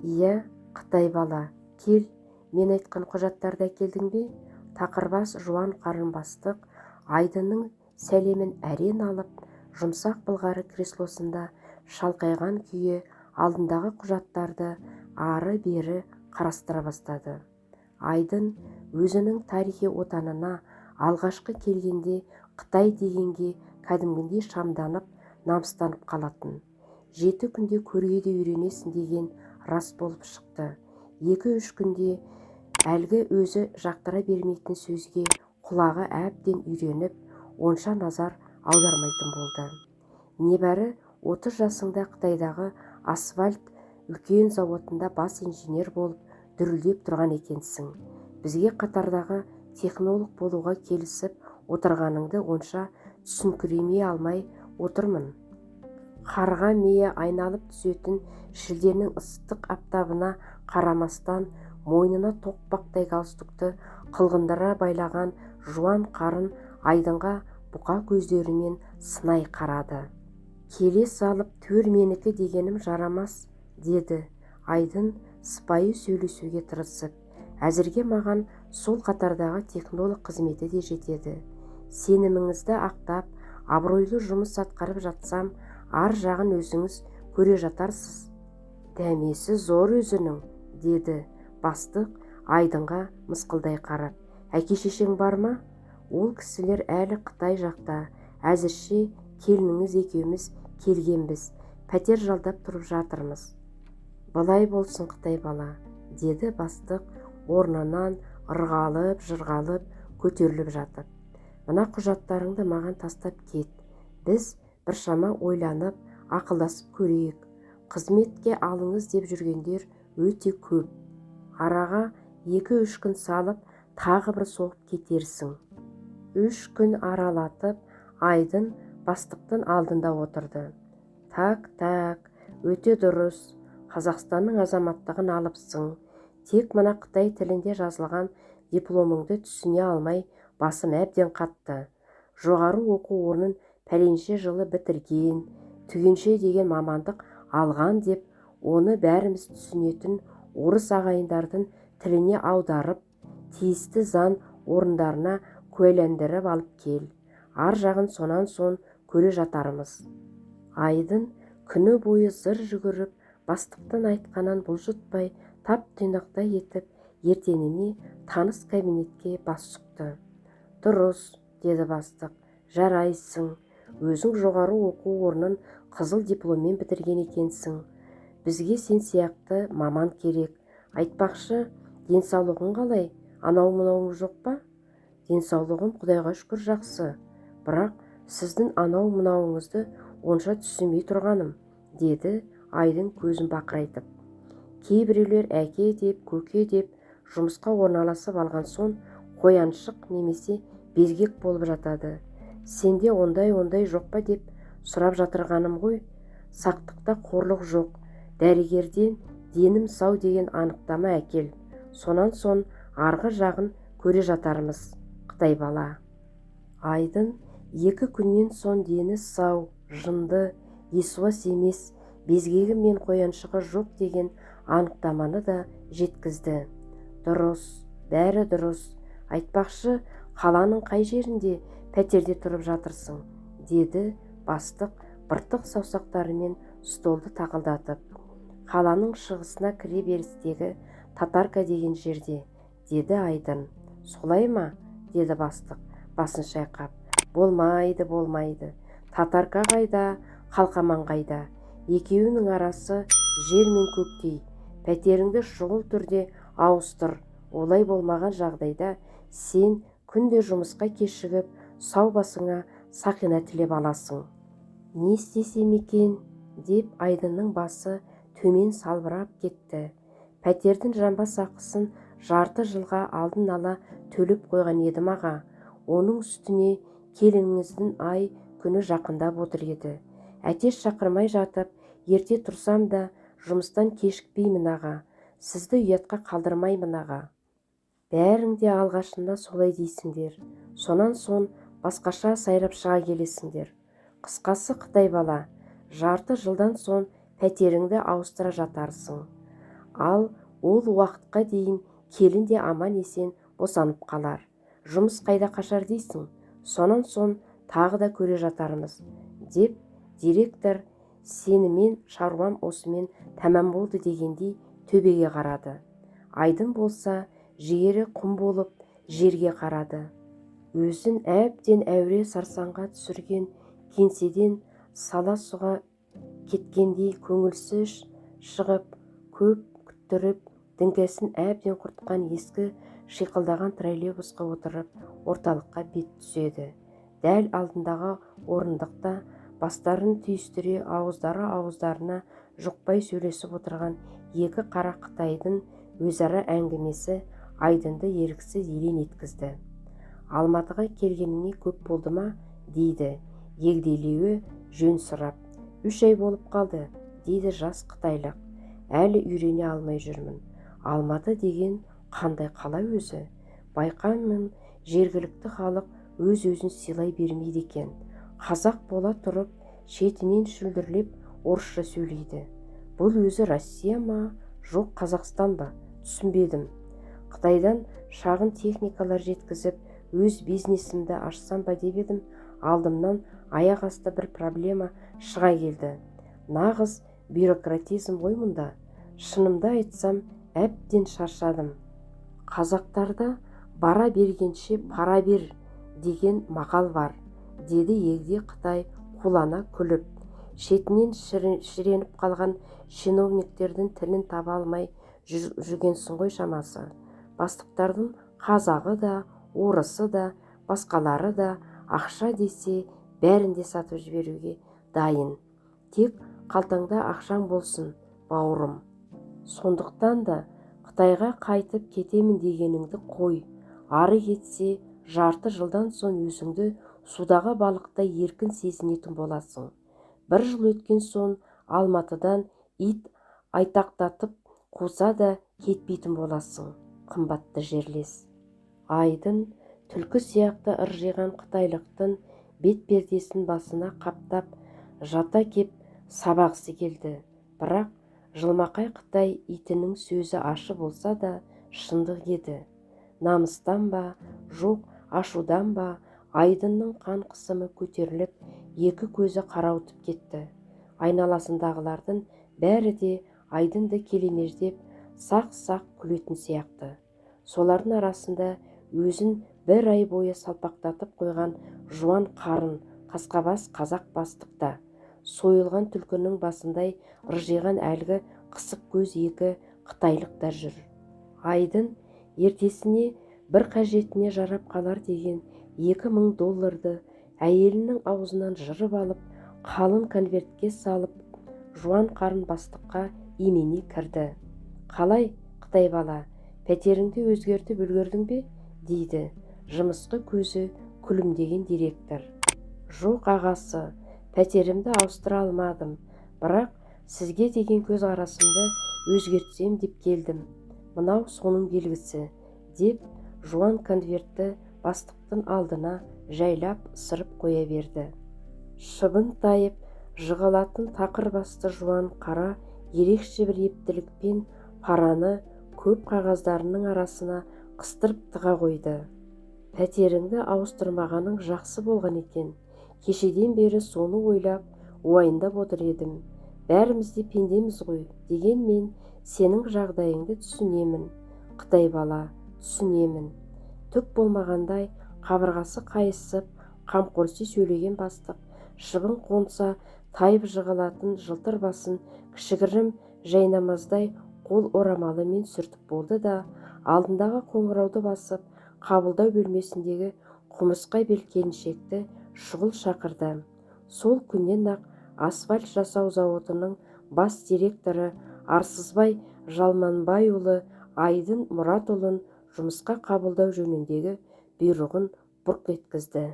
Иә, Қытай бала, кел, мен айтқан құжаттарды әкелдің бе? Тақырбас жуан қарын бастық Айдынның сәлемін әрен алып, жұмсақ былғары креслосында шалқайған күйі алдындағы құжаттарды ары-бері қарастыра бастады. Айдын өзінің тарихи отанына алғашқы келгенде Қытай дегенге кәдімгідей шамданып, намыстанып қалатын. 7 күнде көрге де үйренесің деген рас болып шықты. 2-3 күнде әлгі өзі жақтыра бермейтін сөзге құлағы әбден үйреніп, онша назар аудармайтын болды. Небәрі 30 жасында Қытайдағы асфальт үлкен зауытында бас инженер болып дүрілдеп тұрған екенсің. Бізге қатардағы технолог болуға келісіп отырғаныңды онша түсінкіремей алмай отырмын. Қарға мейі айналып түсетін шілденің ыстық аптабына қарамастан мойнына тоқпақтай галстукты қылғындыра байлаған жуан қарын Айдынға бұқа көздерімен сынай қарады. Келе салып төр менікі дегенім жарамас, деді Айдын сыпайы сөйлесуге тырысып. Әзірге маған сол қатардағы технолог қызметі де жетеді. Сеніміңізді ақтап, абыройлы жұмыс атқарып жатсам, ар жағын өзіңіз көре жатарсыз. Дәмесі зор өзінің, деді бастық Айдынға мысқылдай қарап. Әке-шешең бар ма? Ол кісілер әлі Қытай жақта. Әзірше келініңіз екеуміз келгенбіз. Пәтер жалдап тұрып жатырмыз. Былай болсын, Қытай бала, деді бастық орнынан ырғалып-жырғалып көтеріліп жатып. Мына құжаттарыңды маған тастап кет. Біз біршама ойланып, ақылдасып көрейік. Қызметке алыңыз деп жүргендер өте көп. Араға 2-3 күн салып, тағы бір соғып кетерсің. 3 күн аралатып, Айдын бастықтың алдында отырды. Так, өте дұрыс. Қазақстанның азаматтығын алыпсың. Тек мына Қытай тілінде жазылған дипломыңды түсіне алмай басым әбден қатты. Жоғары оқу орнын пәленше жылы бітірген, түгенше деген мамандық алған деп, оны бәріміз түсінетін орыс ағайындардың тіліне аударып, тиісті заң орындарына куәландырып алып кел. Ар жағын сонан сон көре жатармыз. Айдын күні бойы зыр жүгіріп, бастықтың айтқанын бұлжытпай, тап-тұйнақтай етіп, ертеңіне таныс кабинетке бас сұқты. Дұрыс, деді бастық, жарайсың. Өзің жоғары оқу орнын қызыл дипломмен бітірген екенсің. Бізге сен сияқты маман керек. Айтпақшы, денсаулығың қалай? Анау-мынауың жоқ па? Денсаулығым Құдайға шүкір жақсы. Бірақ сіздің анау-мынауыңызды онша түсінбей тұрғаным, деді Айдын көзін бақырайтып. Кейбіреулер әке деп, көке деп жұмысқа орналасып алған соң қояншық немесе безгек болып жатады. Сенде ондай жоқ па деп сұрап жатырғаным ғой. Сақтықта қорлық жоқ. Дәрігерден денім сау деген анықтама әкел. Сонан сон арғы жағын көре жатармыз, Қытай бала. Айдын 2 күннен соң дені сау, жынды, есуас емес, безгегі мен қояншығы жоқ деген анықтаманы да жеткізді. Дұрыс, бәрі дұрыс. Айтпақшы, қаланың қай жерінде пәтерде тұрып жатырсың, деді бастық быртық саусақтарымен столды тақылдатып. Қаланың шығысына кіре берістегі Татарка деген жерде, деді Айдын. Солай ма? Деді бастық басын шайқап. Болмайды. Татарка қайда, Қалқаман қайда? Екеуінің арасы жер мен көктей. Пәтеріңді шұғыл түрде ауыстыр. Олай болмаған жағдайда сен күнде жұмысқа кешігіп, сау басыңа сақина тілеп аласың. Не істесем екен? Деп Айдынның басы төмен салбырап кетті. Пәтердің жанбас ақысын жарты жылға алдын ала төлеп қойған едім аға. Оның үстіне келініңіздің ай күні жақындап отыр еді. Әтеш шақырмай жатып, ерте тұрсам да жұмыстан кешікпеймін аға. Сізді ұятқа қалдырмаймын аға. Бәрің де алғашында солай дейсіңдер. Сонан сон басқаша сайрап шыға келесіңдер. Қысқасы, Қытай бала, жарты жылдан соң пәтеріңді ауыстыра жатарсың. ал ол уақытқа дейін келін де аман есен босанып қалар. Жұмыс қайда қашар дейсің? Сонан соң тағы да көре жатармыз, деп директор сенімен шаруам осымен тәмам болды дегендей төбеге қарады. Айдын болса жігері құм болып жерге қарады. Өзін әбден әуре сарсаңға түсірген, кеңседен сала суға кеткендей көңілсіз шығып, көп күттіріп, діңкесін әбден құртқан ескі шиқылдаған троллейбусқа отырып орталыққа бет түседі. Дәл алдындағы орындықта бастарын түйістіре ауыздары ауыздарына жұқпай сөйлесіп отырған екі қара Қытайдың өзара әңгімесі Айдынды еріксіз елең еткізді. Алматыға келгеніне көп болды ма, дейді егделеуі жөн сұрап. 3 ай болып қалды, дейді жас қытайлық. Әлі үйрене алмай жүрмін. Алматы деген қандай қала өзі? Байқаймын, жергілікті халық өз-өзін сыйлай бермейді екен. Қазақ бола тұрып, шетінен шүлдірлеп орысша сөйлейді. Бұл өзі Россия ма, жоқ Қазақстан ба? Түсінбедім. Қытайдан шағын техникалар жеткізіп, өз бизнесімді ашсам ба деп едім, алдымнан аяқ асты бір проблема шыға келді. Нағыз бюрократизм ғой мұнда. Шынымды айтсам, әбден шаршадым. Қазақтарда бара бергенше пара бер деген мақал бар, деді егде Қытай қулана күліп. Шетінен шіреніп қалған чиновниктердің тілін таба алмай жүргенсің ғой шамасы. Бастықтардың қазағы да, орысы да, басқалары да ақша десе бәрін де сатып жіберуге дайын. Тек қалтаңда ақшаң болсын, бауырым. Сондықтан да Қытайға қайтып кетемін дегеніңді қой. Ары кетсе, жарты жылдан соң өзіңді судағы балықтай еркін сезінетін боласың. 1 жыл өткен соң Алматыдан ит айтақтатып қуса да кетпейтін боласың, қымбатты жерлес. Айдын түлкі сияқты ыржиған қытайлықтың бет-пердесін басына қаптап жата кеп сабағысы келді. Бірақ жылмақай Қытай итінің сөзі ашы болса да шындық еді. Намыстан ба, жоқ ашудан ба, Айдынның қан қысымы көтеріліп, екі көзі қарауытып кетті. Айналасындағылардың бәрі де Айдынды келемеждеп, сақ-сақ күлетін сияқты. Солардың арасында өзін 1 ай бойы салпақтатып қойған жуан қарын қасқабас қазақ бастықта, сойылған түлкінің басындай ыржиған әлгі қысық көз екі қытайлық та жүр. Айдын ертесіне бір қажетіне жарап қалар деген $2000 әйелінің аузынан жырып алып, қалың конвертке салып, жуан қарын бастыққа имене кірді. Қалай, Қытай бала, пәтеріңді өзгертіп үлгердің бе? дейді жымысқы көзі күлімдеген директор. Жоқ ағасы, пәтерімді ауыстыра алмадым, бірақ сізге деген көзқарасымды өзгертсем деп келдім. Мынау соның белгісі, деп жуан конвертті бастықтың алдына жайлап сырып қоя берді. Шыбын тайып жығылатын тақыр басты жуан қара ерекше бір ептілікпен параны көп қағаздарының арасына қыстырып тыға қойды. Пәтеріңді ауыстырмағаның жақсы болған екен. Кешеден бері соны ойлап, уайымдап отыр едім. Бәріміз де пендеміз ғой, дегенмен сенің жағдайыңды түсінемін. Қытай бала, түсінемін. Түк болмағандай қабырғасы қайысып, қамқорси сөйлеген бастық, шыбын қонса тайып жығылатын жылтыр басын кішігірім жайнамаздай қол орамалымен сүртіп болды да, алдындағы қоңырауды басып, қабылдау бөлмесіндегі құмырсқа бел келіншекті шұғыл шақырды. Сол күннен ақ асфальт жасау зауытының бас директоры Арсызбай Жалманбайұлы Айдын Мұратұлын жұмысқа қабылдау жөніндегі бұйрығын бұрқ еткізді.